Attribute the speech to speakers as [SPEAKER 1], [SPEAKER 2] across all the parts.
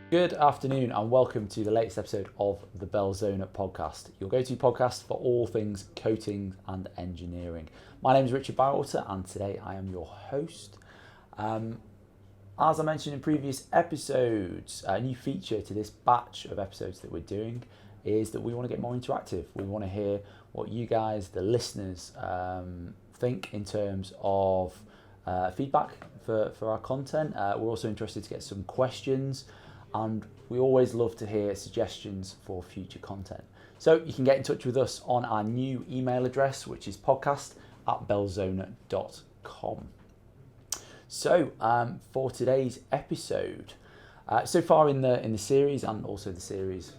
[SPEAKER 1] Good afternoon and welcome to the latest episode of the Belzona podcast, your go-to podcast for all things coating and engineering. My name is Richard Bywater and today I am your host. As I mentioned in previous episodes, a new feature to this batch of episodes that we're doing is that we want to get more interactive. We want to hear what you guys, the listeners, think in terms of feedback for our content. We're also interested to get some questions, and we always love to hear suggestions for future content. So you can get in touch with us on our new email address, which is podcast@belzona.com. So for today's episode, so far in the series and also the series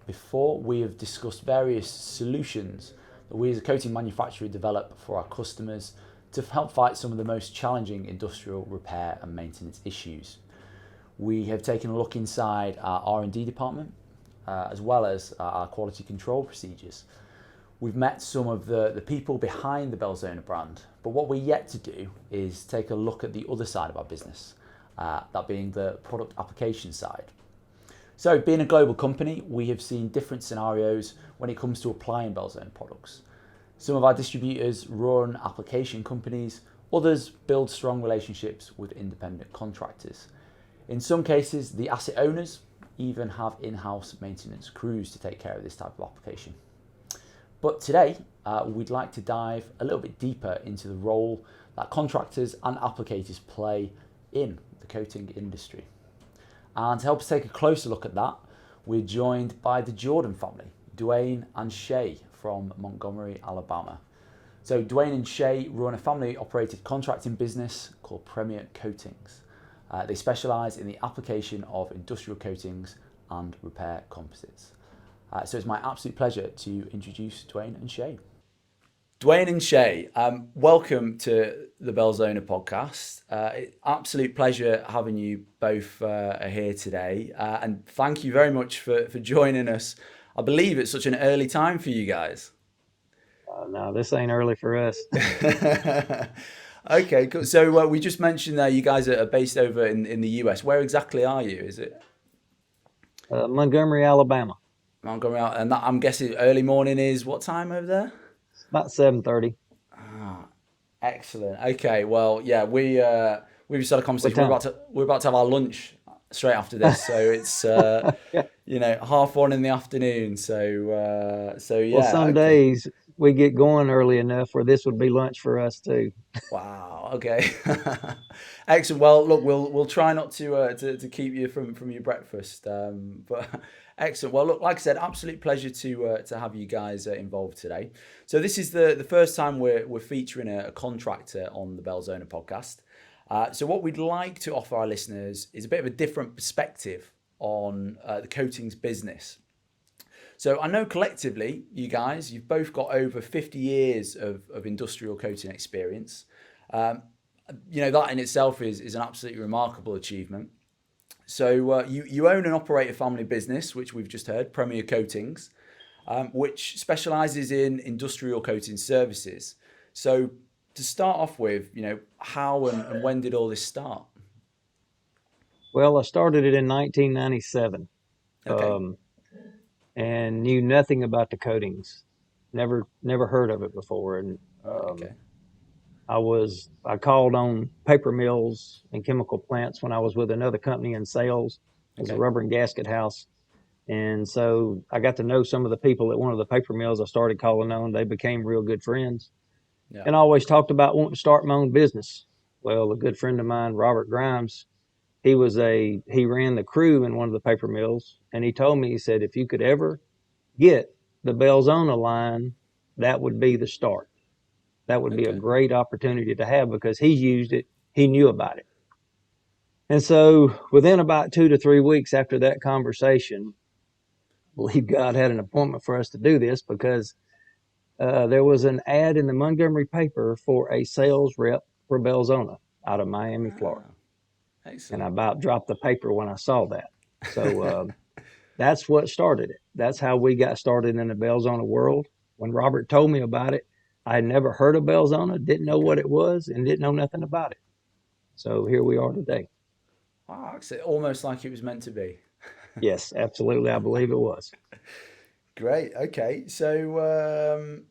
[SPEAKER 1] before, we have discussed various solutions that we as a coating manufacturer develop for our customers to help fight some of the most challenging industrial repair and maintenance issues. We have taken a look inside our R&D department, as well as our quality control procedures. We've met some of the people behind the Belzona brand, but what we're yet to do is take a look at the other side of our business, that being the product application side. So being a global company, we have seen different scenarios when it comes to applying Belzona products. Some of our distributors run application companies, others build strong relationships with independent contractors. In some cases, the asset owners even have in-house maintenance crews to take care of this type of application. But today, we'd like to dive a little bit deeper into the role that contractors and applicators play in the coating industry. And to help us take a closer look at that, we're joined by the Jordan family, Dwayne and Shay from Montgomery, Alabama. So Dwayne and Shay run a family-operated contracting business called Premier Coatings. They specialise in the application of industrial coatings and repair composites. So it's my absolute pleasure to introduce Dwayne and Shay. Dwayne and Shay, welcome to the Belzona podcast. Absolute pleasure having you both here today. And thank you very much for joining us. I believe it's such an early time for you guys.
[SPEAKER 2] No, this ain't early for us.
[SPEAKER 1] Okay, cool. So we just mentioned that you guys are based over in the US. Where exactly are you? Is it
[SPEAKER 2] Montgomery, Alabama.
[SPEAKER 1] Montgomery? And that, I'm guessing early morning is what time over there?
[SPEAKER 2] About 7:30.
[SPEAKER 1] Ah, excellent. Okay, well, yeah, we just had a conversation.
[SPEAKER 2] What
[SPEAKER 1] We're about to have our lunch straight after this, so it's
[SPEAKER 2] Yeah.
[SPEAKER 1] 1:30 in the afternoon. So yeah.
[SPEAKER 2] Well, some days we get going early enough where this would be lunch for us too.
[SPEAKER 1] Wow. Okay. Excellent. Well, look, we'll try not to keep you from your breakfast. But excellent. Well, look, like I said, absolute pleasure to have you guys involved today. So this is the first time we're featuring a contractor on the Belzona podcast. So what we'd like to offer our listeners is a bit of a different perspective on the coatings business. So I know collectively, you guys, you've both got over 50 years of industrial coating experience. That in itself is an absolutely remarkable achievement. So you own and operate a family business, which we've just heard, Premier Coatings, which specialises in industrial coating services. So to start off with, how and when did all this start?
[SPEAKER 2] Well, I started it in 1997.
[SPEAKER 1] Okay.
[SPEAKER 2] And knew nothing about the coatings. Never heard of it before. And
[SPEAKER 1] Right. Okay.
[SPEAKER 2] I called on paper mills and chemical plants when I was with another company in sales. It was a
[SPEAKER 1] Okay.
[SPEAKER 2] rubber and gasket house. And so I got to know some of the people at one of the paper mills I started calling on. They became real good friends.
[SPEAKER 1] Yeah.
[SPEAKER 2] And I always talked about wanting to start my own business. Well, a good friend of mine, Robert Grimes, he ran the crew in one of the paper mills. And he told me, he said, if you could ever get the Belzona line, that would be the start. That would be a
[SPEAKER 1] Okay.
[SPEAKER 2] great opportunity to have because he used it. He knew about it. And so within about 2 to 3 weeks after that conversation, I believe God had an appointment for us to do this because there was an ad in the Montgomery paper for a sales rep for Belzona out of Miami, Florida. And I
[SPEAKER 1] Excellent.
[SPEAKER 2] about dropped the paper when I saw that. So that's what started it. That's how we got started in the Belzona world. When Robert told me about it, I had never heard of Belzona, didn't know what it was, and didn't know nothing about it. So here we are today.
[SPEAKER 1] Ah, so almost like it was meant to be.
[SPEAKER 2] Yes, absolutely. I believe it was.
[SPEAKER 1] Great. Okay. So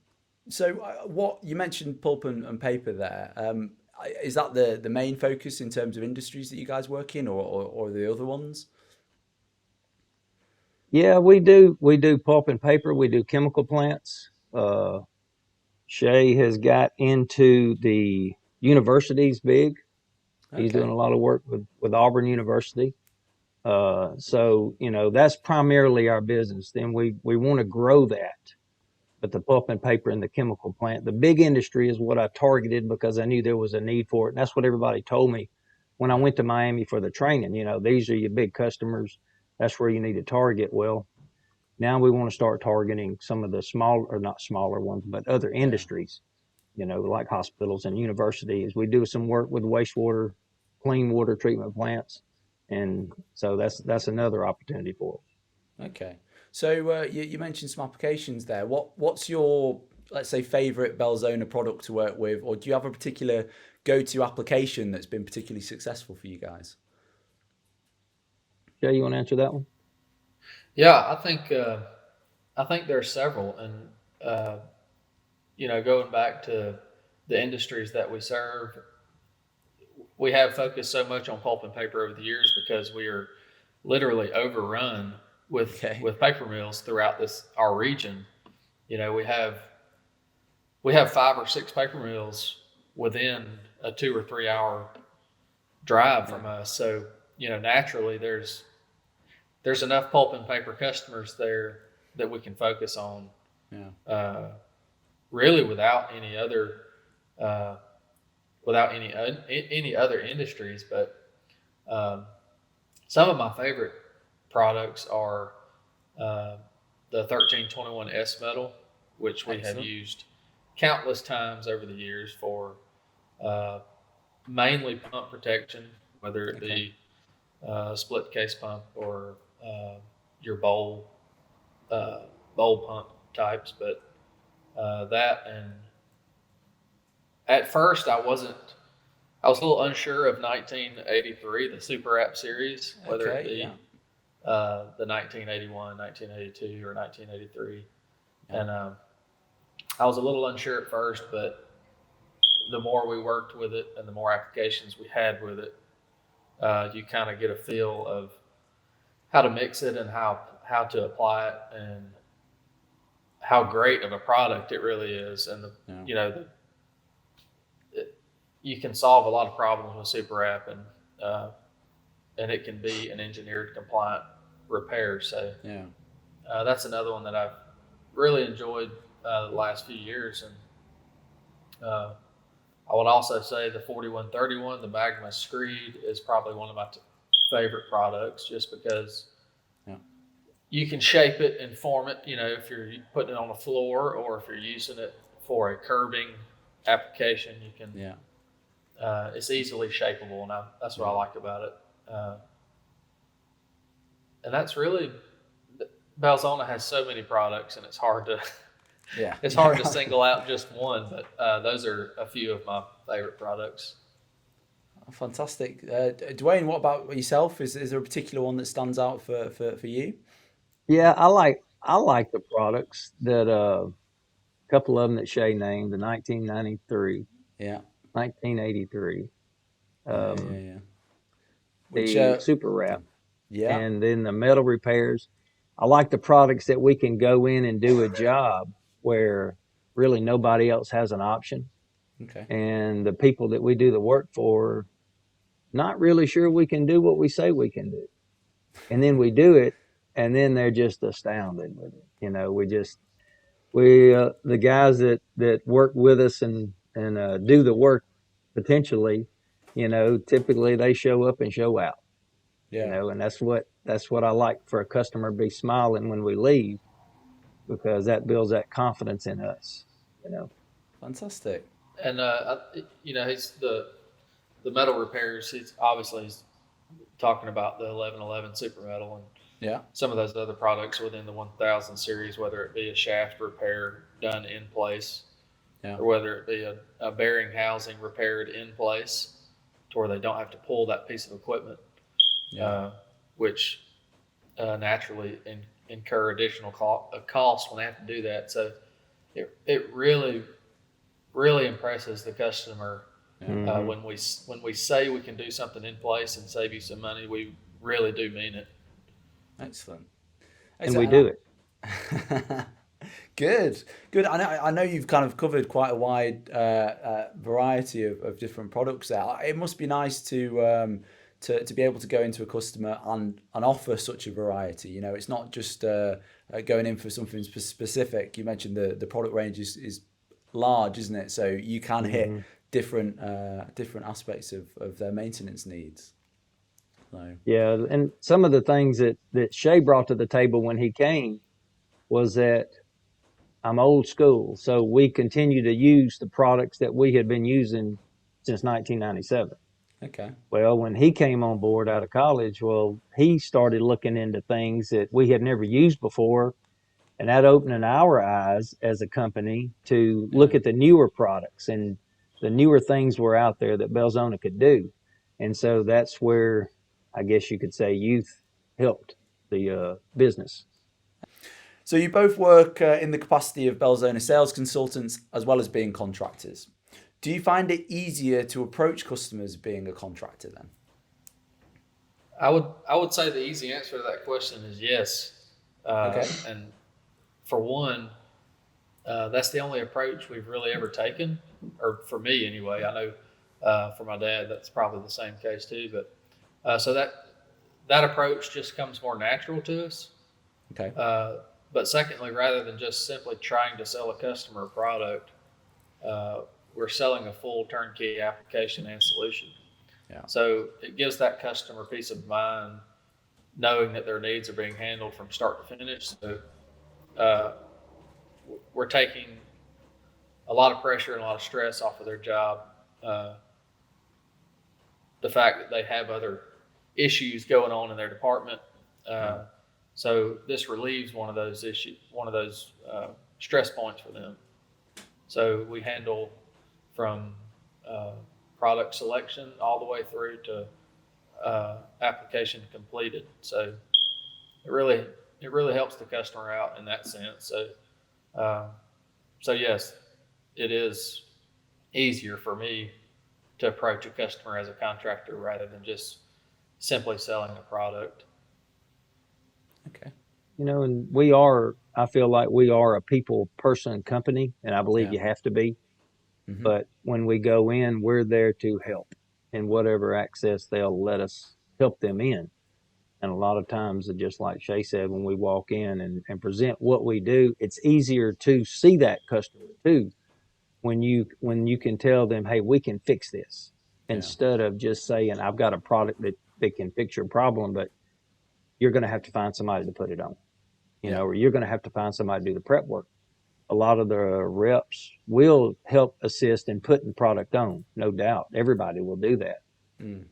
[SPEAKER 1] what you mentioned pulp and paper there. Is that the main focus in terms of industries that you guys work in, or the other ones?
[SPEAKER 2] Yeah, we do pulp and paper. We do chemical plants. Shay has got into the universities big. He's doing
[SPEAKER 1] Okay.
[SPEAKER 2] a lot of work with Auburn University. So that's primarily our business. Then we want to grow that, but the pulp and paper and the chemical plant, the big industry is what I targeted because I knew there was a need for it. And that's what everybody told me when I
[SPEAKER 1] Yeah.
[SPEAKER 2] went to Miami for the training. These are your big customers. That's where you need to target. Well, now we want to start targeting some of the small, or not smaller ones, but other
[SPEAKER 1] Yeah.
[SPEAKER 2] industries, like hospitals and universities. We do some work with wastewater, clean water treatment plants. And so that's another opportunity for us.
[SPEAKER 1] Okay. So you mentioned some applications there. What's your, let's say, favorite Belzona product to work with, or do you have a particular go-to application that's been particularly successful for you guys?
[SPEAKER 2] Jay, you want to answer that one?
[SPEAKER 3] Yeah, I think there are several, and going back to the industries that we serve, we have focused so much on pulp and paper over the years because we are literally overrun
[SPEAKER 1] Okay.
[SPEAKER 3] with paper mills throughout this our region. You know, we have 5 or 6 paper mills within a 2 or 3 hour drive
[SPEAKER 1] Yeah.
[SPEAKER 3] from us. So naturally there's enough pulp and paper customers there that we can focus on,
[SPEAKER 1] Yeah.
[SPEAKER 3] uh, really uh, without any other industries. But um, some of my favorite products are uh, the 1321S metal, which we have
[SPEAKER 1] Excellent.
[SPEAKER 3] used countless times over the years for uh, mainly pump protection, whether it
[SPEAKER 1] Okay.
[SPEAKER 3] be split case pump or uh, your uh, bowl pump types. But that, and at first I was a little unsure of 1983, the Super App series, whether it
[SPEAKER 1] Okay. Yeah.
[SPEAKER 3] be the 1981, 1982, or 1983.
[SPEAKER 1] Yeah.
[SPEAKER 3] And I was a little unsure at first, but the more we worked with it and the more applications we had with it, you kind of get a feel of how to mix it and how to apply it and how great of a product it really is. And
[SPEAKER 1] Yeah.
[SPEAKER 3] you can solve a lot of problems with Super App, and it can be an engineered compliant repair. So
[SPEAKER 1] Yeah.
[SPEAKER 3] that's another one that I've really enjoyed the last few years. And I would also say the 4131, the Magma Screed, is probably one of my favorite products, just because
[SPEAKER 1] Yeah.
[SPEAKER 3] you can shape it and form it. If you're putting it on a floor or if you're using it for a curbing application, you can.
[SPEAKER 1] Yeah.
[SPEAKER 3] It's easily shapeable, and that's what I
[SPEAKER 1] Yeah.
[SPEAKER 3] like about it. Uh, and that's really Belzona has so many products, and it's hard to
[SPEAKER 1] Yeah.
[SPEAKER 3] it's hard to single out just one. But those are a few of my favorite products.
[SPEAKER 1] Fantastic. Dwayne, what about yourself? Is there a particular one that stands out for you?
[SPEAKER 2] Yeah, I like the products that a couple of them that Shay named, the 1993,
[SPEAKER 1] Yeah.
[SPEAKER 2] 1983,
[SPEAKER 1] Yeah. Yeah.
[SPEAKER 2] um,
[SPEAKER 1] Yeah. Which
[SPEAKER 2] the super wrap,
[SPEAKER 1] yeah.
[SPEAKER 2] and then the metal repairs. I like the products that we can go in and do a job where really nobody else has an option,
[SPEAKER 1] Okay.
[SPEAKER 2] and the people that we do the work for not really sure we can do what we say we can do, and then we do it, and then they're just astounded with it. We the guys that work with us and do the work potentially, typically they show up and show out,
[SPEAKER 1] Yeah.
[SPEAKER 2] and that's what I like for a customer to be smiling when we leave, because that builds that confidence in us, you know.
[SPEAKER 1] Fantastic.
[SPEAKER 3] And he's the metal repairs. He's talking about the 1111 Super Metal and
[SPEAKER 1] Yeah.
[SPEAKER 3] some of those other products within the 1000 series, whether it be a shaft repair done in place
[SPEAKER 1] Yeah.
[SPEAKER 3] or whether it be a bearing housing repaired in place to where they don't have to pull that piece of equipment. which naturally incur additional cost when they have to do that. So it really impresses the customer when we say we can do something in place and save you some money. We really do mean it.
[SPEAKER 1] Excellent.
[SPEAKER 2] And we do it.
[SPEAKER 1] Good. I know you've kind of covered quite a wide variety of different products there. It must be nice to be able to go into a customer and offer such a variety. You know, it's not just going in for something specific. You mentioned the product range is large, isn't it? So you can hit different aspects of their maintenance needs. So.
[SPEAKER 2] Yeah, and some of the things that Shay brought to the table when he came was that I'm old school, so we continue to use the products that we had been using since 1997.
[SPEAKER 1] Okay.
[SPEAKER 2] Well, when he came on board out of college, he started looking into things that we had never used before, and that opened our eyes as a company to look at the newer products and the newer things were out there that Belzona could do. And so that's where I guess you could say youth helped the business.
[SPEAKER 1] So you both work in the capacity of Belzona sales consultants as well as being contractors. Do you find it easier to approach customers being a contractor then?
[SPEAKER 3] I would say the easy answer to that question is yes.
[SPEAKER 1] Okay.
[SPEAKER 3] And for one, that's the only approach we've really ever taken, or for me anyway. I know for my dad that's probably the same case too. But so that approach just comes more natural to us.
[SPEAKER 1] Okay.
[SPEAKER 3] But secondly, rather than just simply trying to sell a customer a product, we're selling a full turnkey application and solution.
[SPEAKER 1] Yeah.
[SPEAKER 3] So it gives that customer peace of mind knowing that their needs are being handled from start to finish. So we're taking a lot of pressure and a lot of stress off of their job. The fact that they have other issues going on in their department. So this relieves one of those issues, one of those stress points for them. So we handle from product selection all the way through to application completed. So it really helps the customer out in that sense. So yes, it is easier for me to approach a customer as a contractor rather than just simply selling a product.
[SPEAKER 1] Okay.
[SPEAKER 2] You know, and I feel like we are a people person company, and I believe you have to be. Mm-hmm. But when we go in, we're there to help in whatever access they'll let us help them in. And a lot of times, just like Shay said, when we walk in and present what we do, it's easier to see that customer too. When you can tell them, hey, we can fix this, instead of just saying, I've got a product that can fix your problem, but you're going to have to find somebody to put it on, you know, or you're going to have to find somebody to do the prep work. A lot of the reps will help assist in putting product on, no doubt. Everybody will do that.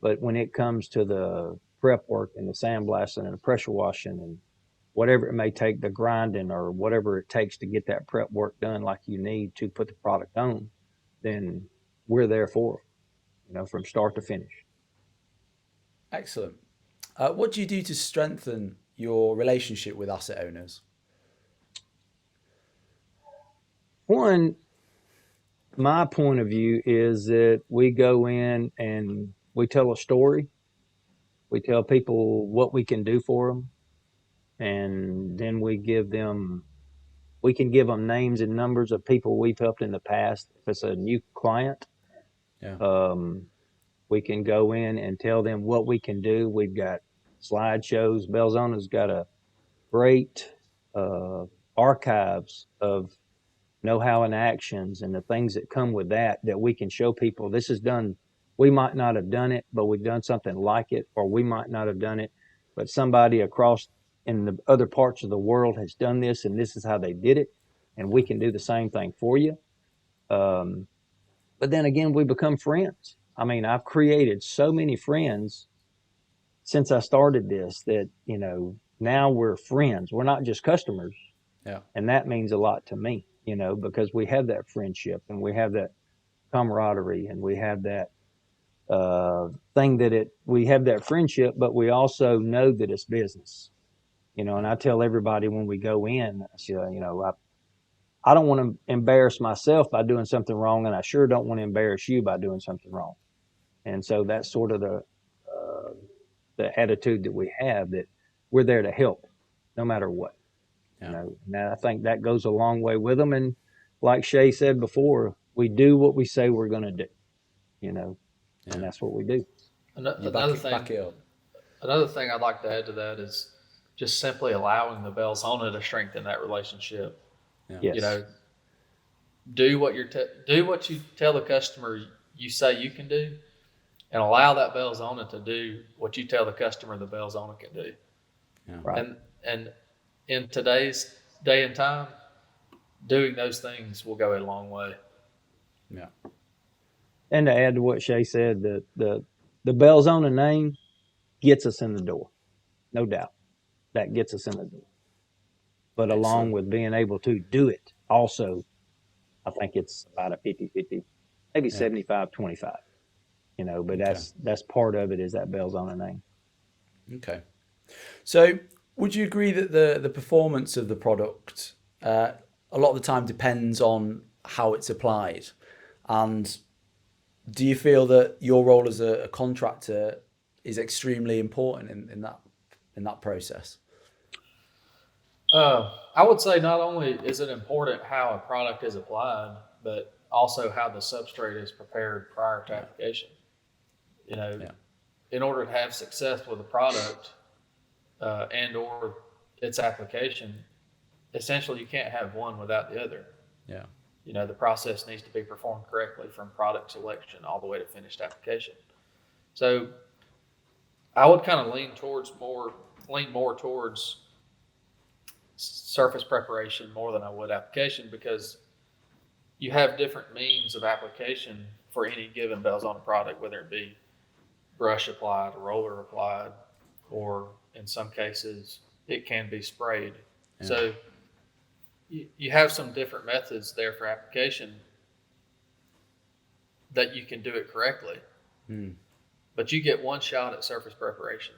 [SPEAKER 2] But when it comes to the prep work and the sandblasting and the pressure washing and whatever it may take, the grinding or whatever it takes to get that prep work done like you need to put the product on, then we're there for them, you know, from start to finish.
[SPEAKER 1] Excellent. What do you do to strengthen your relationship with asset owners?
[SPEAKER 2] One, my point of view is that we go in and we tell a story. We tell people what we can do for them. And then we can give them names and numbers of people we've helped in the past. If it's a new client, we can go in and tell them what we can do. We've got slideshows. Belzona's got a great archives of know-how and actions and the things that come with that we can show people. This is done. We might not have done it, but we've done something like it, or we might not have done it, but somebody across in the other parts of the world has done this, and this is how they did it, and we can do the same thing for you. But then again, we become friends. I mean, I've created so many friends since I started this that, you know, now we're friends. We're not just customers.
[SPEAKER 1] Yeah.
[SPEAKER 2] And that means a lot to me, you know, because we have that friendship and we have that camaraderie and we have that thing that we have that friendship, but we also know that it's business, you know. And I tell everybody when we go in, I don't want to embarrass myself by doing something wrong, and I sure don't want to embarrass you by doing something wrong. And so that's sort of the attitude that we have, that we're there to help no matter what.
[SPEAKER 1] Yeah.
[SPEAKER 2] You know, and I think that goes a long way with them. And like Shay said before, we do what we say we're going to do, you know, and that's what we do.
[SPEAKER 3] Another thing,
[SPEAKER 1] back it up.
[SPEAKER 3] Another thing I'd like to add to that is just simply allowing the Belzona to strengthen that relationship.
[SPEAKER 1] Yeah.
[SPEAKER 2] Yes.
[SPEAKER 3] You know, do what you tell the customer you say you can do, and allow that Belzona to do what you tell the customer the Belzona can do.
[SPEAKER 1] Yeah.
[SPEAKER 2] Right.
[SPEAKER 3] And in today's day and time, doing those things will go a long way.
[SPEAKER 1] Yeah.
[SPEAKER 2] And to add to what Shay said, the Belzona name gets us in the door, no doubt. That gets us in the door. But
[SPEAKER 1] Excellent.
[SPEAKER 2] along with being able to do it, also, I think it's about a 50-50, maybe 75-25. You know, but that's part of it, is that Belzona name.
[SPEAKER 1] Okay. So would you agree that the performance of the product a lot of the time depends on how it's applied? And do you feel that your role as a contractor is extremely important in that process?
[SPEAKER 3] I would say not only is it important how a product is applied, but also how the substrate is prepared prior to application. You know, in order to have success with a product and or its application, essentially you can't have one without the other.
[SPEAKER 1] Yeah.
[SPEAKER 3] You know, the process needs to be performed correctly from product selection all the way to finished application. So I would kind of lean more towards surface preparation more than I would application, because you have different means of application for any given Belzona product, whether it be brush applied, roller applied, or in some cases it can be sprayed. Yeah. So you have some different methods there for application that you can do it correctly. But you get one shot at surface preparation,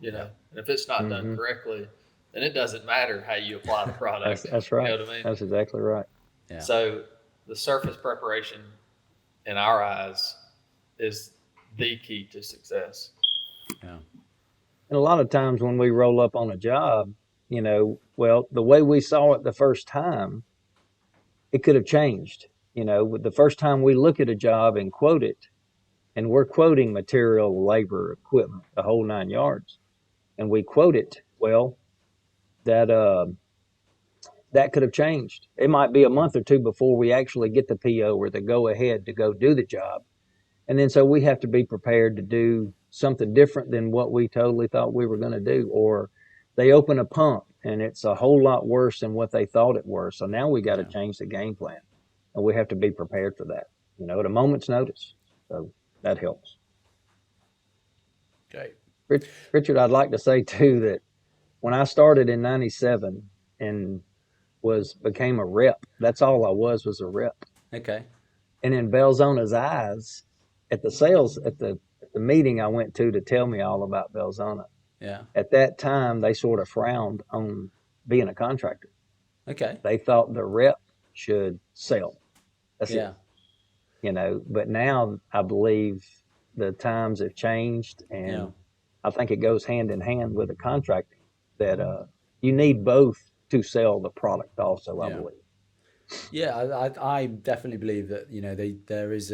[SPEAKER 3] you know, and if it's not done correctly, then it doesn't matter how you apply the product.
[SPEAKER 2] That's right.
[SPEAKER 3] You know what I mean?
[SPEAKER 2] That's exactly right.
[SPEAKER 1] Yeah.
[SPEAKER 3] So the surface preparation, in our eyes, is the key to success.
[SPEAKER 1] Yeah.
[SPEAKER 2] And a lot of times when we roll up on a job, you know, well, the way we saw it the first time, it could have changed. You know, the first time we look at a job and quote it, and we're quoting material, labor, equipment, the whole 9 yards, and we quote it, well, that could have changed. It might be a month or two before we actually get the PO or the go ahead to go do the job. And then so we have to be prepared to do something different than what we totally thought we were going to do. Or they open a pump and it's a whole lot worse than what they thought it was. So now we got to change the game plan, and we have to be prepared for that, you know, at a moment's notice. So that helps.
[SPEAKER 1] Okay.
[SPEAKER 2] Richard, I'd like to say too that when I started in 97 and became a rep, that's all I was a rep.
[SPEAKER 1] Okay.
[SPEAKER 2] And in Belzona's eyes, at the meeting I went to tell me all about Belzona, at that time they sort of frowned on being a contractor.
[SPEAKER 1] Okay.
[SPEAKER 2] They thought the rep should sell. That's it. You know, but now I believe the times have changed, and I think it goes hand in hand with the contracting, that you need both to sell the product also, I believe.
[SPEAKER 1] Yeah, I definitely believe that, you know, there is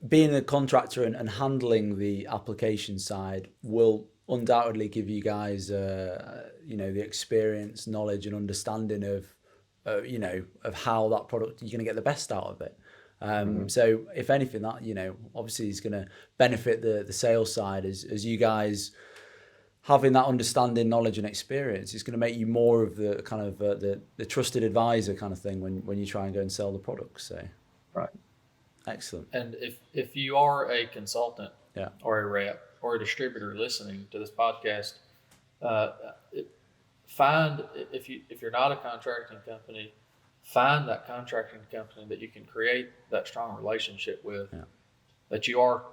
[SPEAKER 1] being a contractor and handling the application side will undoubtedly give you guys, you know, the experience, knowledge and understanding of, you know, of how that product, you're going to get the best out of it. So if anything, that, you know, obviously is going to benefit the sales side as you guys having that understanding, knowledge and experience. Is going to make you more of the kind of the trusted advisor kind of thing when you try and go and sell the product. So,
[SPEAKER 2] right.
[SPEAKER 3] Excellent. And if you are a consultant or a rep or a distributor listening to this podcast, if you're not a contracting company, find that contracting company that you can create that strong relationship with, that you are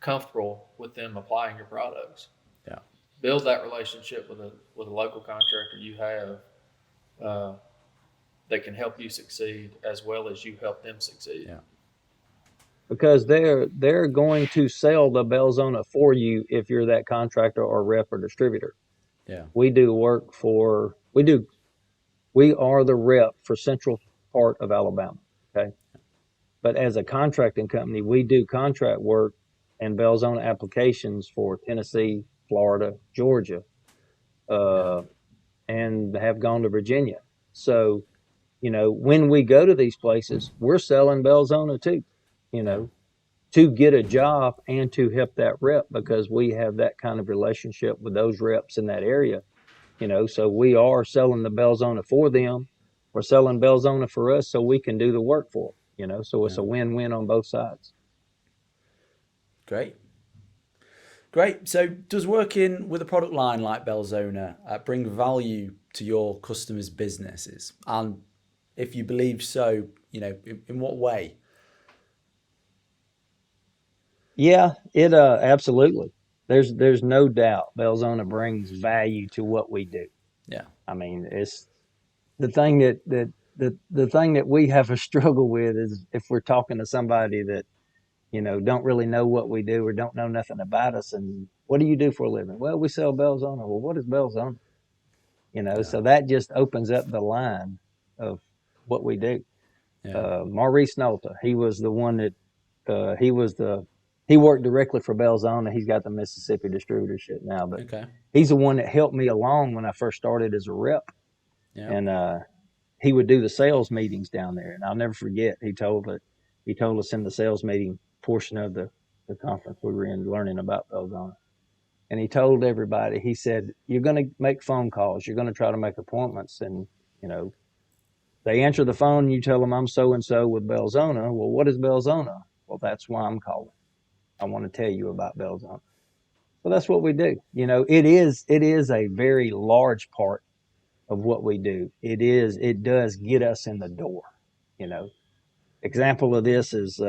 [SPEAKER 3] comfortable with them applying your products.
[SPEAKER 1] Yeah.
[SPEAKER 3] Build that relationship with a local contractor you have that can help you succeed as well as you help them succeed.
[SPEAKER 1] Yeah.
[SPEAKER 2] Because they're going to sell the Belzona for you if you're that contractor or rep or distributor.
[SPEAKER 1] Yeah.
[SPEAKER 2] We are the rep for central part of Alabama. Okay. But as a contracting company, we do contract work and Belzona applications for Tennessee, Florida, Georgia, and have gone to Virginia. So, when we go to these places, we're selling Belzona too, to get a job and to help that rep because we have that kind of relationship with those reps in that area. So we are selling the Belzona for them. We're selling Belzona for us so we can do the work for them, so it's a win-win on both sides.
[SPEAKER 1] Great. So does working with a product line like Belzona bring value to your customers' businesses? And if you believe so, in what way?
[SPEAKER 2] Yeah, it absolutely. There's no doubt Belzona brings value to what we do.
[SPEAKER 1] Yeah.
[SPEAKER 2] I mean, it's the thing the thing that we have a struggle with is if we're talking to somebody that don't really know what we do or don't know nothing about us, and what do you do for a living? Well, we sell Belzona. Well, what is Belzona? So that just opens up the line of what we do.
[SPEAKER 1] Yeah.
[SPEAKER 2] Maurice Nolta, he was the one that he worked directly for Belzona. He's got the Mississippi distributorship now, but he's the one that helped me along when I first started as a rep.
[SPEAKER 1] Yeah.
[SPEAKER 2] And he would do the sales meetings down there, and I'll never forget. He told us in the sales meeting portion of the conference we were in, learning about Belzona, and he told everybody. He said, "You're going to make phone calls. You're going to try to make appointments, and they answer the phone. And you tell them I'm so and so with Belzona. Well, what is Belzona? Well, that's why I'm calling. I want to tell you about Belzona." So that's what we do. It is a very large part of what we do. It does get us in the door. Example of this is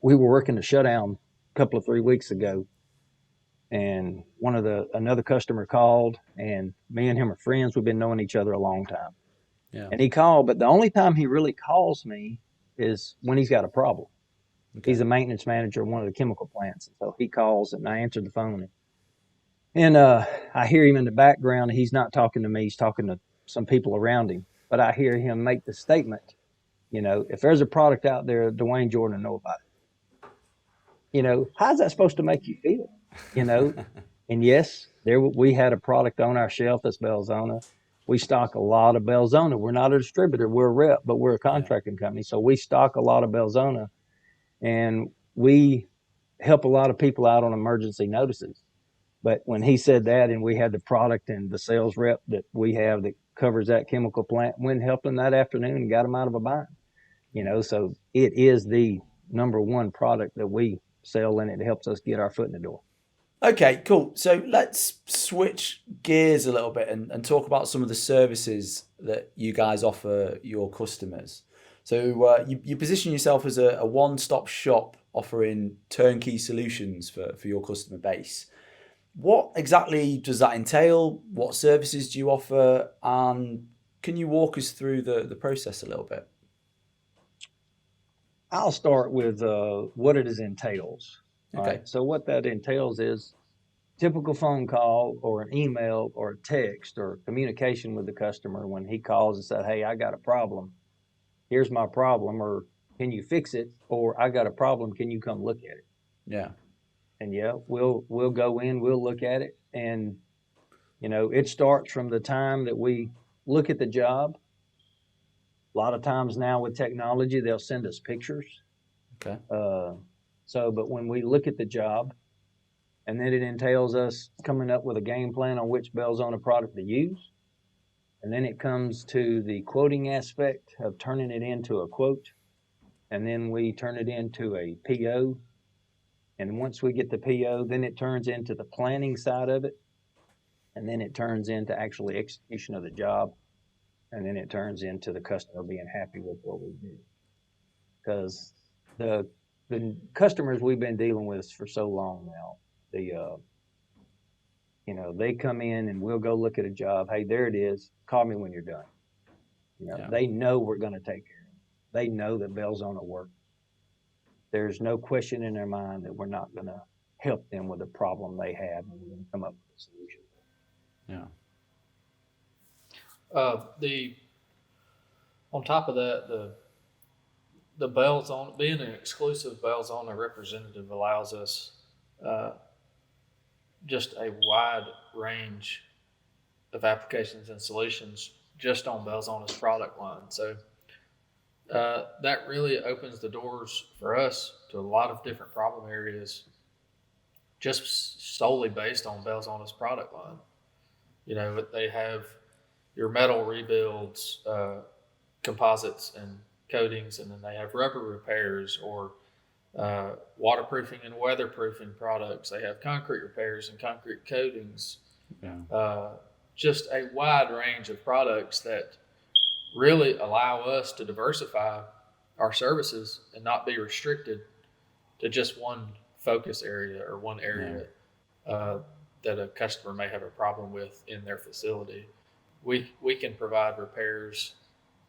[SPEAKER 2] we were working a shutdown a couple of 3 weeks ago, and another customer called, and me and him are friends. We've been knowing each other a long time.
[SPEAKER 1] Yeah.
[SPEAKER 2] And he called, but the only time he really calls me is when he's got a problem. Okay. He's a maintenance manager of one of the chemical plants. And so he calls, and I answered the phone, and I hear him in the background. He's not talking to me. He's talking to some people around him. But I hear him make the statement, if there's a product out there, Dwayne Jordan will know about it. How's that supposed to make you feel? And yes, we had a product on our shelf that's Belzona. We stock a lot of Belzona. We're not a distributor. We're a rep, but we're a contracting company. So we stock a lot of Belzona, and we help a lot of people out on emergency notices. But when he said that, and we had the product and the sales rep that we have that covers that chemical plant, went and helped them that afternoon and got them out of a bind. So it is the number one product that we sell, and it helps us get our foot in the door.
[SPEAKER 1] Okay, cool. So let's switch gears a little bit and talk about some of the services that you guys offer your customers. So you position yourself as a one-stop shop offering turnkey solutions for your customer base. What exactly does that entail? What services do you offer? And can you walk us through the process a little bit?
[SPEAKER 2] I'll start with what it entails.
[SPEAKER 1] Okay.
[SPEAKER 2] Right? So what that entails is typical phone call or an email or a text or communication with the customer when he calls and said, "Hey, I got a problem. Here's my problem," or "Can you fix it?" or "I got a problem. Can you come look at it?"
[SPEAKER 1] Yeah.
[SPEAKER 2] And we'll go in, we'll look at it, and it starts from the time that we look at the job. A lot of times now with technology, they'll send us pictures.
[SPEAKER 1] Okay.
[SPEAKER 2] But when we look at the job, and then it entails us coming up with a game plan on which Belzona product to use. And then it comes to the quoting aspect of turning it into a quote. And then we turn it into a PO. And once we get the PO, then it turns into the planning side of it. And then it turns into actually execution of the job. And then it turns into the customer being happy with what we do. Because the the customers we've been dealing with for so long now, they come in and we'll go look at a job. Hey, there it is. Call me when you're done.
[SPEAKER 1] Yeah.
[SPEAKER 2] They know we're going to take care of them. They know that Belzona works. There's no question in their mind that we're not going to help them with the problem they have, and we're going to come up with a solution.
[SPEAKER 1] Yeah.
[SPEAKER 3] On top of that, the Belzona, being an exclusive Belzona representative allows us just a wide range of applications and solutions just on Belzona's product line. So that really opens the doors for us to a lot of different problem areas just solely based on Belzona's product line. They have your metal rebuilds, composites and coatings, and then they have rubber repairs or waterproofing and weatherproofing products. They have concrete repairs and concrete coatings.
[SPEAKER 1] Yeah.
[SPEAKER 3] Just a wide range of products that really allow us to diversify our services and not be restricted to just one focus area or one area that a customer may have a problem with in their facility. We can provide repairs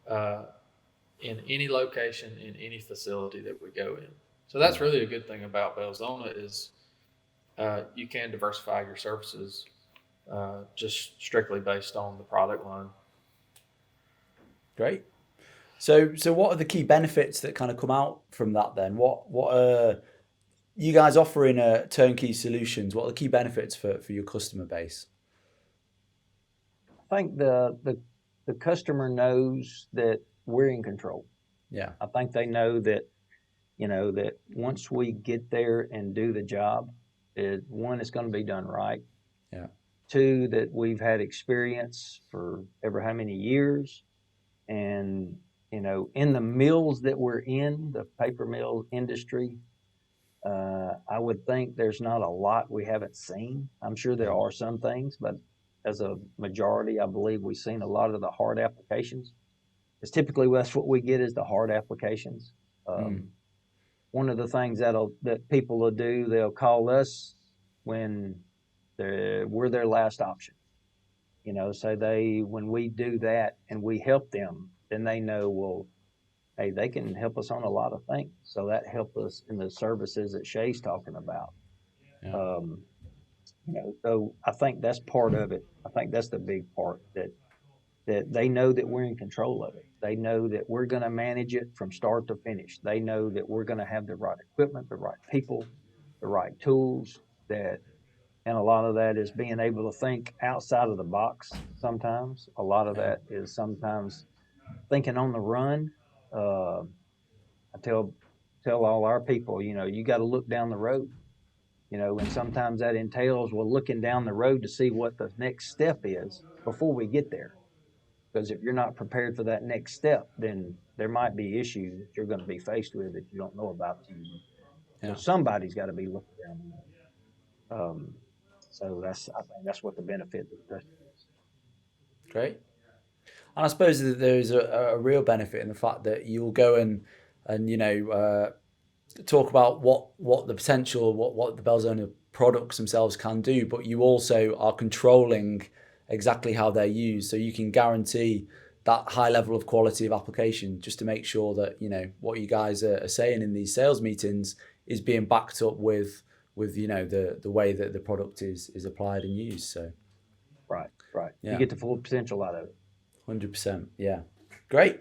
[SPEAKER 3] in any location, in any facility that we go in. So that's really a good thing about Belzona is you can diversify your services just strictly based on the product line.
[SPEAKER 1] Great. So what are the key benefits that kind of come out from that then? What are you guys offering turnkey solutions? What are the key benefits for your customer base?
[SPEAKER 2] I think the customer knows that we're in control.
[SPEAKER 1] Yeah.
[SPEAKER 2] I think they know that, that once we get there and do the job, one, it's going to be done right.
[SPEAKER 1] Yeah.
[SPEAKER 2] Two, that we've had experience for ever how many years. And, in the mills that we're in, the paper mill industry, I would think there's not a lot we haven't seen. I'm sure there are some things, but as a majority, I believe we've seen a lot of the hard applications. Because typically that's what we get is the hard applications. One of the things that people will do, they'll call us when we're their last option. So when we do that and we help them, then they know, well, hey, they can help us on a lot of things. So that helps us in the services that Shay's talking about.
[SPEAKER 1] Yeah.
[SPEAKER 2] So I think that's part of it. I think that's the big part that they know that we're in control of it. They know that we're going to manage it from start to finish. They know that we're going to have the right equipment, the right people, the right tools, and a lot of that is being able to think outside of the box sometimes. A lot of that is sometimes thinking on the run. I tell all our people, you got to look down the road, and sometimes that entails looking down the road to see what the next step is before we get there. Because if you're not prepared for that next step, then there might be issues that you're going to be faced with that you don't know about. So somebody's got to be looking down the road. So I think that's what the benefit is.
[SPEAKER 1] Great. And I suppose that there's a real benefit in the fact that you'll go and talk about what the potential, what the Belzona products themselves can do, but you also are controlling exactly how they're used, so you can guarantee that high level of quality of application just to make sure that what you guys are saying in these sales meetings is being backed up with the way that the product is applied and used. So
[SPEAKER 2] right,
[SPEAKER 1] yeah.
[SPEAKER 2] You get the full potential out of it.
[SPEAKER 1] 100%. Yeah, great.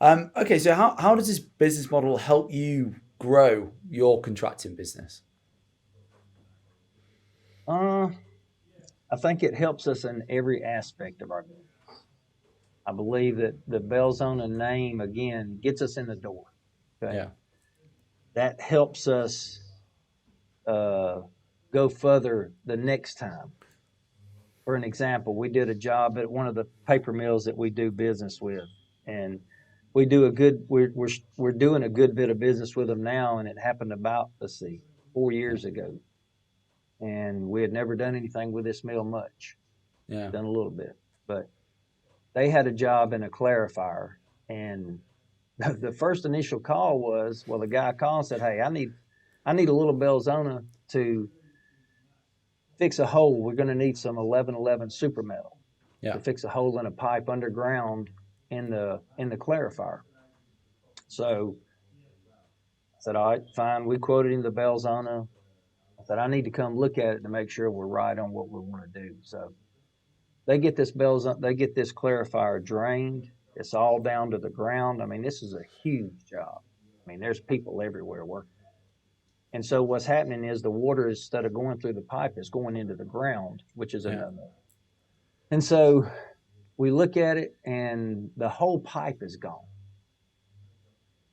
[SPEAKER 1] Okay, so how does this business model help you grow your contracting business?
[SPEAKER 2] I think it helps us in every aspect of our business. I believe that the Belzona name, again, gets us in the door. Okay?
[SPEAKER 1] Yeah.
[SPEAKER 2] That helps us go further the next time. For an example, we did a job at one of the paper mills that we do business with, and we're doing a good bit of business with them now, and it happened about 4 years ago. And we had never done anything with this mill much.
[SPEAKER 1] Yeah.
[SPEAKER 2] Done a little bit. But they had a job in a clarifier, and the first initial call was, well, the guy called and said, hey, I need a little Belzona to fix a hole. We're going to need some 1111 super metal to fix a hole in a pipe underground in the clarifier. So I said, all right, fine. We quoted him the Belzona. I said, I need to come look at it to make sure we're right on what we want to do. So they get this clarifier drained. It's all down to the ground. I mean, this is a huge job. I mean, there's people everywhere working. And so what's happening is the water, instead of going through the pipe, is going into the ground, which is a no-no. And so we look at it, and the whole pipe is gone.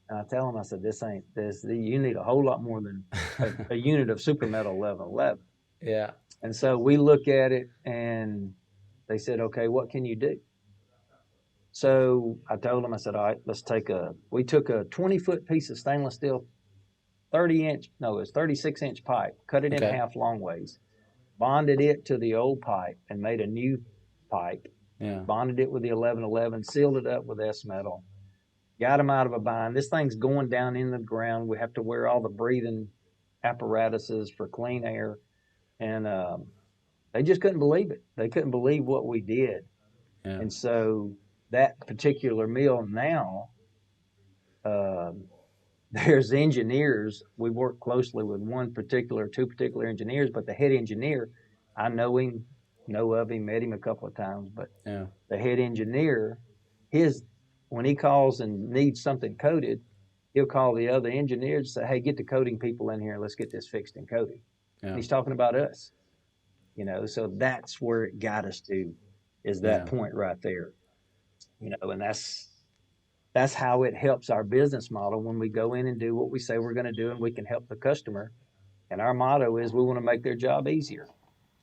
[SPEAKER 2] And I tell them, I said, you need a whole lot more than a unit of super metal 1111.
[SPEAKER 1] Yeah.
[SPEAKER 2] And so we look at it, and they said, okay, what can you do? So I told them, I said, all right, we took a 20-foot piece of stainless steel, 36-inch pipe, cut it in half long ways, bonded it to the old pipe and made a new pipe, bonded it with the 1111, sealed it up with S-metal, got them out of a bind. This thing's going down in the ground. We have to wear all the breathing apparatuses for clean air. And they just couldn't believe it. They couldn't believe what we did. Yeah. And so that particular mill now, there's engineers. We work closely with two particular engineers, but the head engineer, I know of him, met him a couple of times, but the head engineer, when he calls and needs something coated, he'll call the other engineers and say, hey, get the coating people in here and let's get this fixed and coated. Yeah. And he's talking about us, so that's where it got us to, is that point right there, and that's how it helps our business model when we go in and do what we say we're going to do, and we can help the customer. And our motto is we want to make their job easier.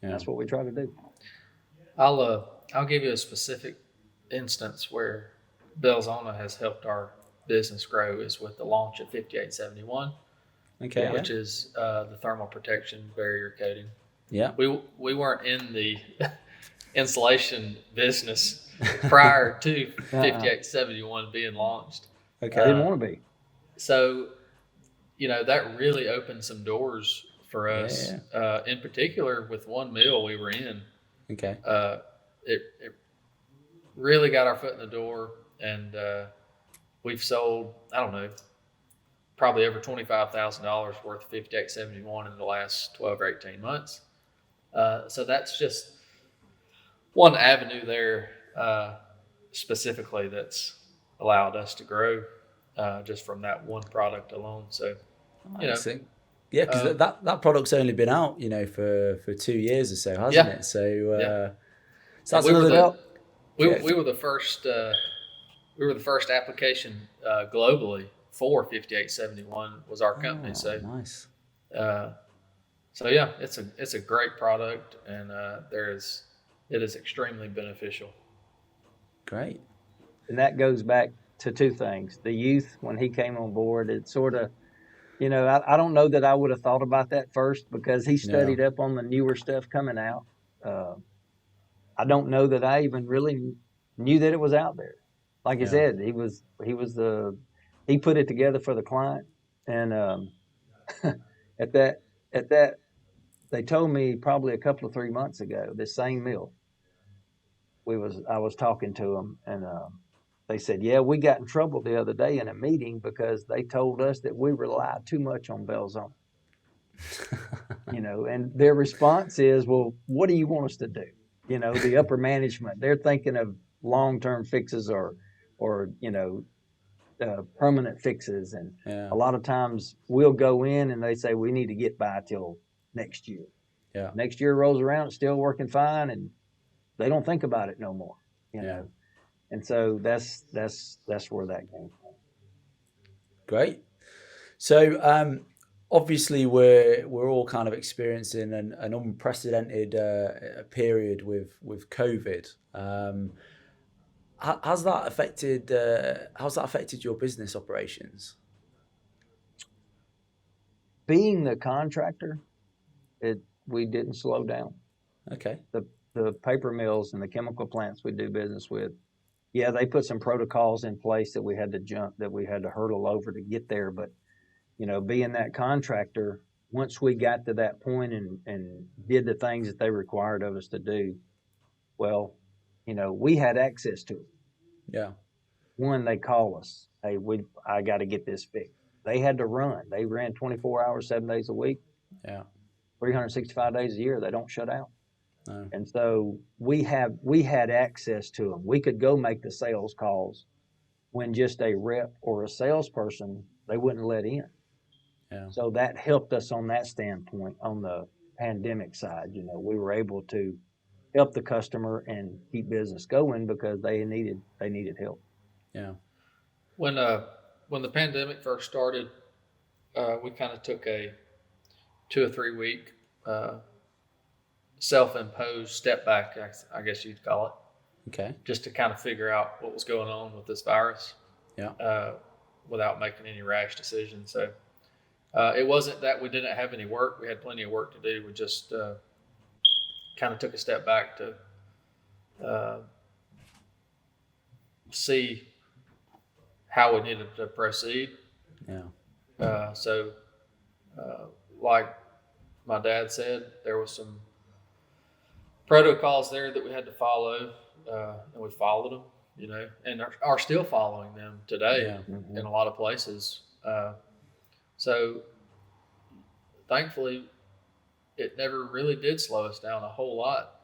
[SPEAKER 2] Yeah. That's what we try to do.
[SPEAKER 3] I'll give you a specific instance where Belzona has helped our business grow is with the launch of 5871, which is the thermal protection barrier coating. Yeah, we weren't in the insulation business prior to 5871 being launched.
[SPEAKER 2] Okay, didn't want to be.
[SPEAKER 3] So, that really opened some doors for us. Yeah. In particular, with one mill we were in. Okay. It really got our foot in the door, and we've sold, I don't know, probably over $25,000 worth of 5871 in the last 12 or 18 months. So that's just one avenue there specifically that's allowed us to grow just from that one product alone. So,
[SPEAKER 1] yeah, because that product's only been out, for 2 years or so, hasn't it? So, so that's another.
[SPEAKER 3] We were the first. We were the first application globally for 5871 was our company. So
[SPEAKER 1] nice.
[SPEAKER 3] So yeah, it's a great product, and it is extremely beneficial.
[SPEAKER 1] Great.
[SPEAKER 2] And that goes back to two things. The youth, when he came on board, it sort of, I don't know that I would have thought about that first, because he studied up on the newer stuff coming out. I don't know that I even really knew that it was out there. Like I said, he put it together for the client. And at that, they told me probably a couple of 3 months ago, this same mill, I was talking to them, and they said, yeah, we got in trouble the other day in a meeting because they told us that we relied too much on Belzona. And their response is, well, what do you want us to do? The upper management, they're thinking of long-term fixes or permanent fixes. And a lot of times we'll go in and they say, we need to get by till next year. Yeah. Next year rolls around, it's still working fine, and they don't think about it no more, know. And so that's where that came from.
[SPEAKER 1] Great. So obviously we're all kind of experiencing an unprecedented period with COVID. How's that affected your business operations?
[SPEAKER 2] Being the contractor, we didn't slow down.
[SPEAKER 1] Okay.
[SPEAKER 2] The paper mills and the chemical plants we do business with, Yeah, they put some protocols in place that we had to hurdle over to get there. But, being that contractor, once we got to that point and did the things that they required of us to do, well, we had access to it.
[SPEAKER 1] Yeah.
[SPEAKER 2] One, they call us, hey, I got to get this fixed. They had to run. They ran 24 hours, 7 days a week,
[SPEAKER 1] Yeah.
[SPEAKER 2] 365 days a year. They don't shut out.
[SPEAKER 1] No.
[SPEAKER 2] And so we had access to them. We could go make the sales calls when just a rep or a salesperson they wouldn't let in.
[SPEAKER 1] Yeah.
[SPEAKER 2] So that helped us on that standpoint. On the pandemic side, we were able to help the customer and keep business going because they needed help.
[SPEAKER 1] Yeah.
[SPEAKER 3] When the pandemic first started, we kind of took a 2 or 3 week self-imposed step back, I guess you'd call it,
[SPEAKER 1] Okay.
[SPEAKER 3] just to kind of figure out what was going on with this virus.
[SPEAKER 1] Yeah.
[SPEAKER 3] Without making any rash decisions. So it wasn't that we didn't have any work. We had plenty of work to do. We just kind of took a step back to see how we needed to proceed.
[SPEAKER 1] Yeah.
[SPEAKER 3] So like my dad said, there was some protocols there that we had to follow, and we followed them, and are still following them today in a lot of places. So thankfully, it never really did slow us down a whole lot.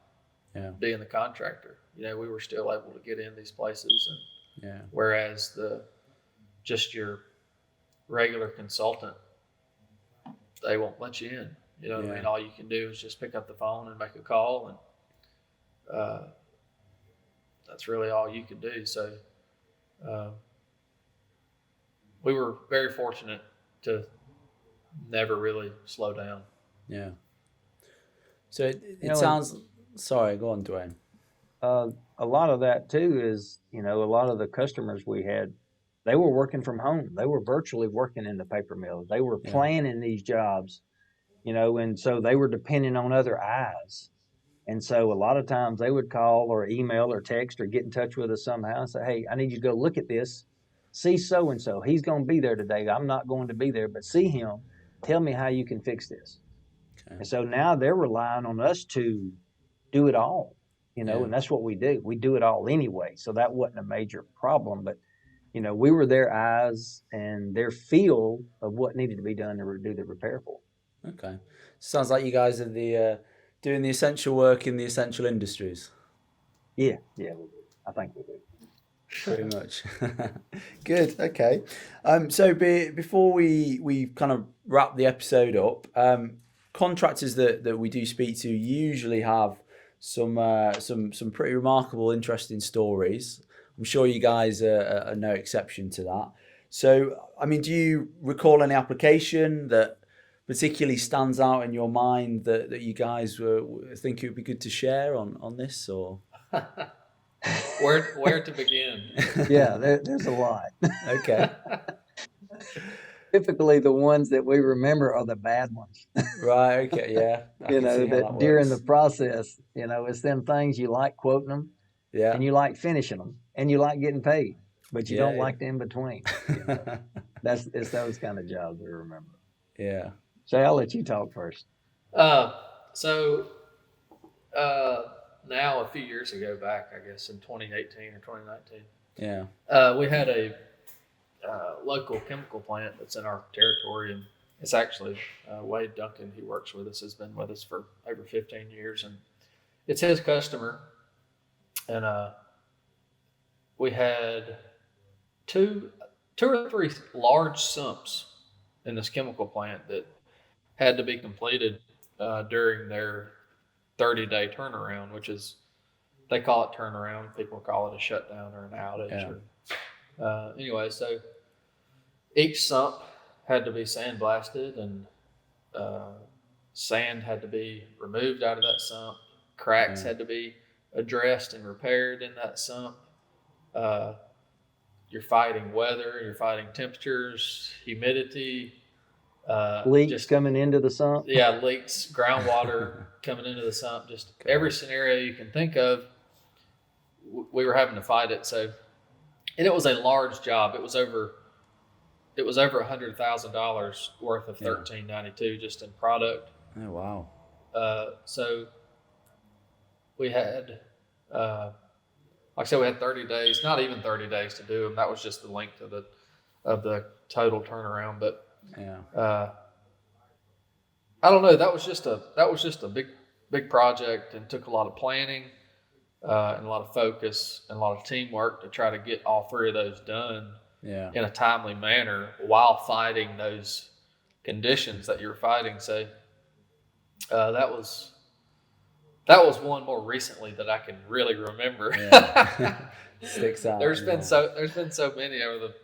[SPEAKER 1] Yeah.
[SPEAKER 3] Being the contractor, we were still able to get in these places, and
[SPEAKER 1] Yeah.
[SPEAKER 3] whereas just your regular consultant, they won't let you in. You know what I mean? All you can do is just pick up the phone and make a call, and that's really all you can do. So we were very fortunate to never really slow down.
[SPEAKER 1] Yeah. So it sounds. Sorry, go on, Dwayne.
[SPEAKER 2] A lot of that too is, a lot of the customers we had, they were working from home. They were virtually working in the paper mill. They were planning these jobs, and so they were depending on other eyes. And so a lot of times they would call or email or text or get in touch with us somehow and say, hey, I need you to go look at this. See so-and-so. He's going to be there today. I'm not going to be there, but see him. Tell me how you can fix this. Okay. And so now they're relying on us to do it all, and that's what we do. We do it all anyway. So that wasn't a major problem, but, we were their eyes and their feel of what needed to be done to do the repair for.
[SPEAKER 1] Okay. Sounds like you guys are the doing the essential work in the essential industries.
[SPEAKER 2] Yeah, I think we do.
[SPEAKER 1] Pretty much. Good. Okay. So before we kind of wrap the episode up, contractors that we do speak to usually have some pretty remarkable, interesting stories. I'm sure you guys are no exception to that. So, I mean, do you recall any application that particularly stands out in your mind that you guys think it would be good to share on this, or
[SPEAKER 3] where to begin?
[SPEAKER 2] Yeah, there's a lot.
[SPEAKER 1] Okay.
[SPEAKER 2] Typically the ones that we remember are the bad ones.
[SPEAKER 1] Right. Okay. Yeah.
[SPEAKER 2] That during the process, it's them things you like quoting them, and you like finishing them, and you like getting paid, but you don't like the in between. It's those kind of jobs we remember.
[SPEAKER 1] Yeah.
[SPEAKER 2] So I'll let you talk first.
[SPEAKER 3] Now a few years ago back, I guess in 2018 or 2019.
[SPEAKER 1] Yeah.
[SPEAKER 3] We had a local chemical plant that's in our territory, and it's actually Wade Duncan. He works with us, has been with us for over 15 years, and it's his customer. And we had two or three large sumps in this chemical plant that had to be completed during their 30-day turnaround, which is, they call it turnaround. People call it a shutdown or an outage.
[SPEAKER 1] Yeah.
[SPEAKER 3] Anyway, so each sump had to be sandblasted, and sand had to be removed out of that sump. Cracks had to be addressed and repaired in that sump. You're fighting weather, you're fighting temperatures, humidity.
[SPEAKER 2] Leaks coming into the sump.
[SPEAKER 3] Yeah, leaks, groundwater coming into the sump. Just every scenario you can think of we were having to fight it. So, and it was a large job. It was over $100,000 worth of 1392 just in product.
[SPEAKER 1] Oh wow!
[SPEAKER 3] So we had, like I said, we had 30 days, not even 30 days to do them. That was just the length of the total turnaround. But I don't know. That was just a big project, and took a lot of planning and a lot of focus and a lot of teamwork to try to get all three of those done in a timely manner while fighting those conditions that you're fighting. So that was one more recently that I can really remember.
[SPEAKER 1] Sticks out.
[SPEAKER 3] There's been so many over the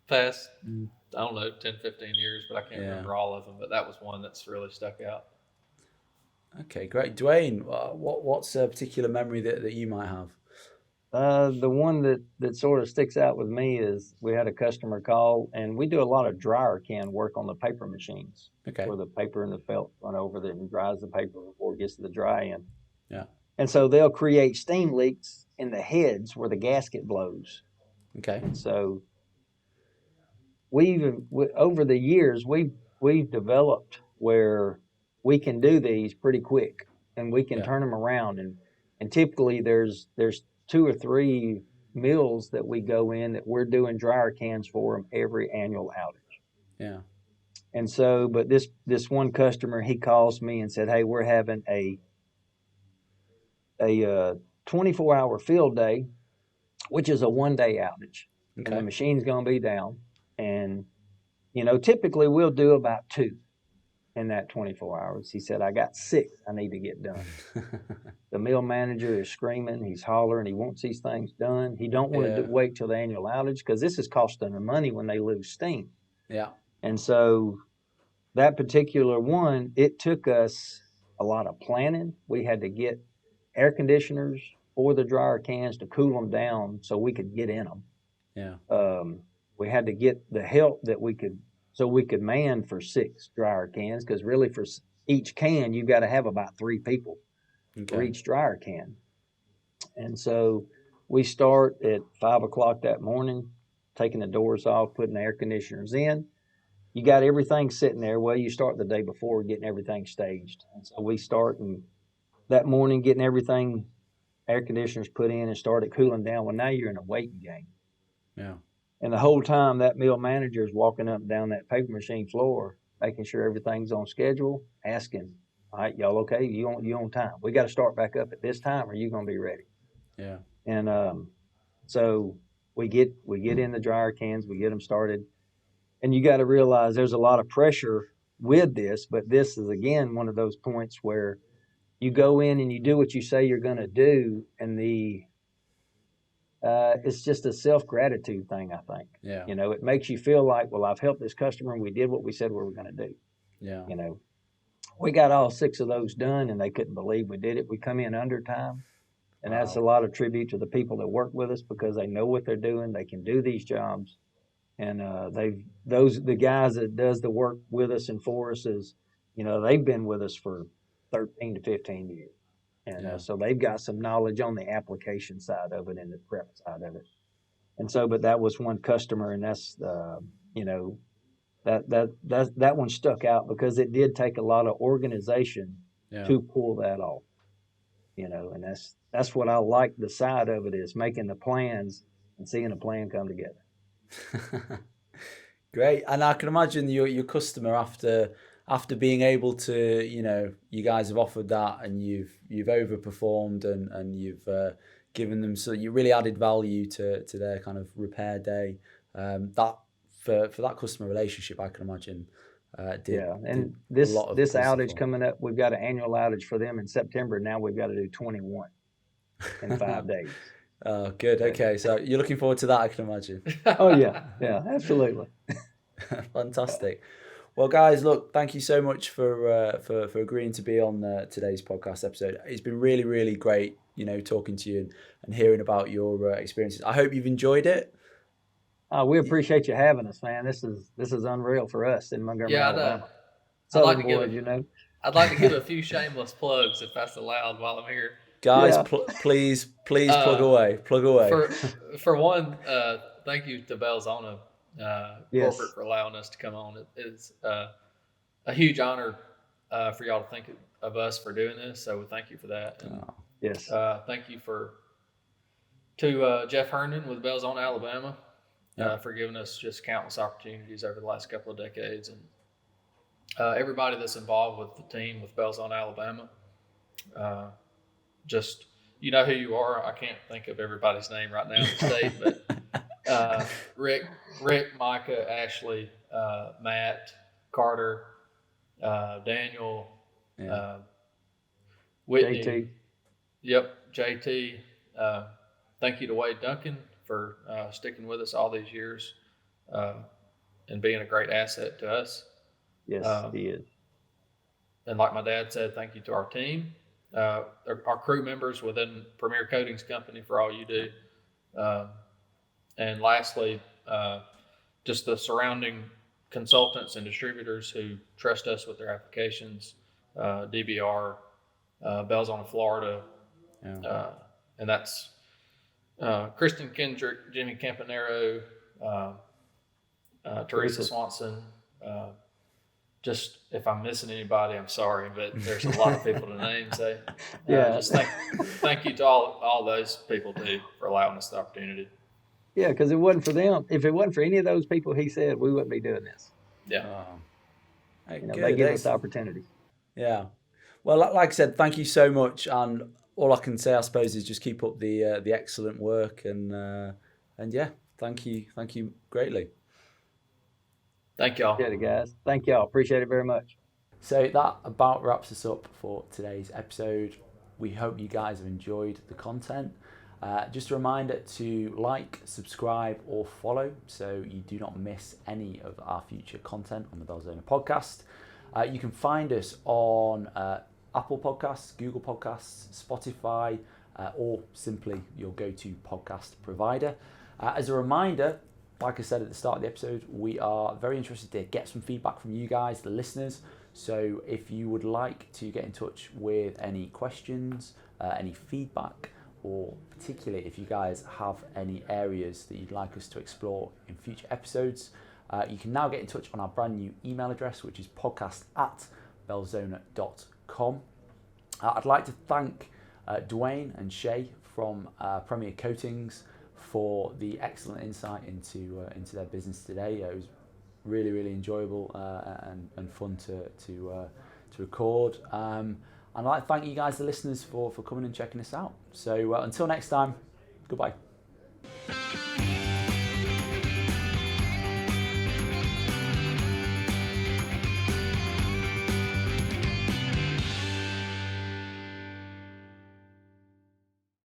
[SPEAKER 3] past, I don't know, 10, 15 years, but I can't remember all of them. But that was one that's really stuck out.
[SPEAKER 1] Okay, great. Dwayne, what's a particular memory that you might have?
[SPEAKER 2] The one that sort of sticks out with me is we had a customer call, and we do a lot of dryer can work on the paper machines.
[SPEAKER 1] Okay.
[SPEAKER 2] Where the paper and the felt run over that and dries the paper before it gets to the dry end.
[SPEAKER 1] Yeah.
[SPEAKER 2] And so they'll create steam leaks in the heads where the gasket blows.
[SPEAKER 1] Okay.
[SPEAKER 2] And so over the years, we've developed where we can do these pretty quick, and we can turn them around. And typically there's 2 or 3 mills that we go in that we're doing dryer cans for them every annual outage.
[SPEAKER 1] Yeah.
[SPEAKER 2] And so, but this one customer, he calls me and said, "Hey, we're having a 24-hour field day, which is a 1-day outage. Okay. And the machine's going to be down. And, typically we'll do about 2 in that 24 hours. He said, I got 6 I need to get done." The mill manager is screaming, he's hollering, he wants these things done. He don't want to wait till the annual outage because this is costing them money when they lose steam.
[SPEAKER 1] Yeah.
[SPEAKER 2] And so that particular one, it took us a lot of planning. We had to get air conditioners for the dryer cans to cool them down so we could get in them.
[SPEAKER 1] Yeah.
[SPEAKER 2] We had to get the help that we could man for 6 dryer cans, because really for each can you got to have about 3 people for each dryer can. And so we start at 5 o'clock that morning, taking the doors off, putting the air conditioners in. You got everything sitting there. Well, you start the day before getting everything staged. And so we start that morning getting everything, air conditioners put in, and started cooling down. Well, now you're in a waiting game.
[SPEAKER 1] Yeah.
[SPEAKER 2] And the whole time that mill manager is walking up and down that paper machine floor, making sure everything's on schedule, asking, "All right, y'all okay? You on time? We got to start back up at this time, or you going to be ready?"
[SPEAKER 1] Yeah.
[SPEAKER 2] And so we get in the dryer cans, we get them started. And you got to realize there's a lot of pressure with this, but this is, again, one of those points where you go in and you do what you say you're going to do, and it's just a self-gratitude thing, I think.
[SPEAKER 1] Yeah.
[SPEAKER 2] It makes you feel like, well, I've helped this customer, and we did what we said we were going to do.
[SPEAKER 1] Yeah.
[SPEAKER 2] We got all 6 of those done, and they couldn't believe we did it. We come in under time, and that's a lot of tribute to the people that work with us, because they know what they're doing. They can do these jobs. And the guys that does the work with us and for us is, they've been with us for 13 to 15 years. And so they've got some knowledge on the application side of it and the prep side of it. And so, but that was one customer, and that's, that one stuck out because it did take a lot of organization to pull that off, and that's what I like. The side of it is making the plans and seeing the plan come together.
[SPEAKER 1] Great. And I can imagine your customer, after being able to, you guys have offered that, and you've overperformed, and you've given them, so you really added value to their kind of repair day. That for that customer relationship, I can imagine
[SPEAKER 2] and this outage coming up, we've got an annual outage for them in September. Now we've got to do 21 in 5 days.
[SPEAKER 1] Oh, good. Okay, so you're looking forward to that, I can imagine.
[SPEAKER 2] Oh yeah, absolutely.
[SPEAKER 1] Fantastic. Well, guys, look, thank you so much for agreeing to be on today's podcast episode. It's been really, really great, talking to you and hearing about your experiences. I hope you've enjoyed it.
[SPEAKER 2] We appreciate you having us, man. This is unreal for us in Montgomery, Alabama.
[SPEAKER 3] I'd like to give a few shameless plugs, if that's allowed, while I'm here.
[SPEAKER 1] Guys,
[SPEAKER 2] Yeah.
[SPEAKER 1] please plug away.
[SPEAKER 3] For one, thank you to Belzona
[SPEAKER 2] Yes.
[SPEAKER 3] corporate for allowing us to come on. It's a huge honor for y'all to think of us for doing this. So we thank you for that. And
[SPEAKER 2] Yes.
[SPEAKER 3] thank you to Jeff Herndon with Belzona, Alabama, for giving us just countless opportunities over the last couple of decades, and everybody that's involved with the team with Belzona, Alabama. Just, you know who you are. I can't think of everybody's name right now in the state, but Rick, Micah, Ashley, Matt, Carter, Daniel, Whitney.
[SPEAKER 2] JT.
[SPEAKER 3] Yep, JT. Thank you to Wade Duncan for sticking with us all these years and being a great asset to us.
[SPEAKER 2] Yes, he is.
[SPEAKER 3] And like my dad said, thank you to our team, our crew members within Premier Coatings Company for all you do. And lastly, just the surrounding consultants and distributors who trust us with their applications, DBR, Belzona, Florida, and that's Kristen Kendrick, Jimmy Campanero, Teresa Swanson. Just if I'm missing anybody, I'm sorry, but there's a lot of people to name. So just thank you to all those people too for allowing us the opportunity.
[SPEAKER 2] Yeah, because it wasn't for them. If it wasn't for any of those people, he said, we wouldn't be doing this.
[SPEAKER 3] Yeah.
[SPEAKER 2] They give us the opportunity.
[SPEAKER 1] Yeah. Well, like I said, thank you so much. And all I can say, I suppose, is just keep up the excellent work. And yeah, thank you greatly.
[SPEAKER 3] Thank y'all.
[SPEAKER 2] Appreciate it, guys. Thank y'all. Appreciate it very much.
[SPEAKER 1] So that about wraps us up for today's episode. We hope you guys have enjoyed the content. Just a reminder to like, subscribe, or follow so you do not miss any of our future content on the Belzona podcast. You can find us on Apple Podcasts, Google Podcasts, Spotify, or simply your go-to podcast provider. As a reminder, like I said at the start of the episode, we are very interested to get some feedback from you guys, the listeners. So if you would like to get in touch with any questions, any feedback, or particularly if you guys have any areas that you'd like us to explore in future episodes, you can now get in touch on our brand new email address, which is podcast@belzona.com. I'd like to thank Dwayne and Shay from Premier Coatings for the excellent insight into their business today. It was really enjoyable and fun to record. And I'd like to thank you guys, the listeners, for coming and checking us out. So until next time, goodbye.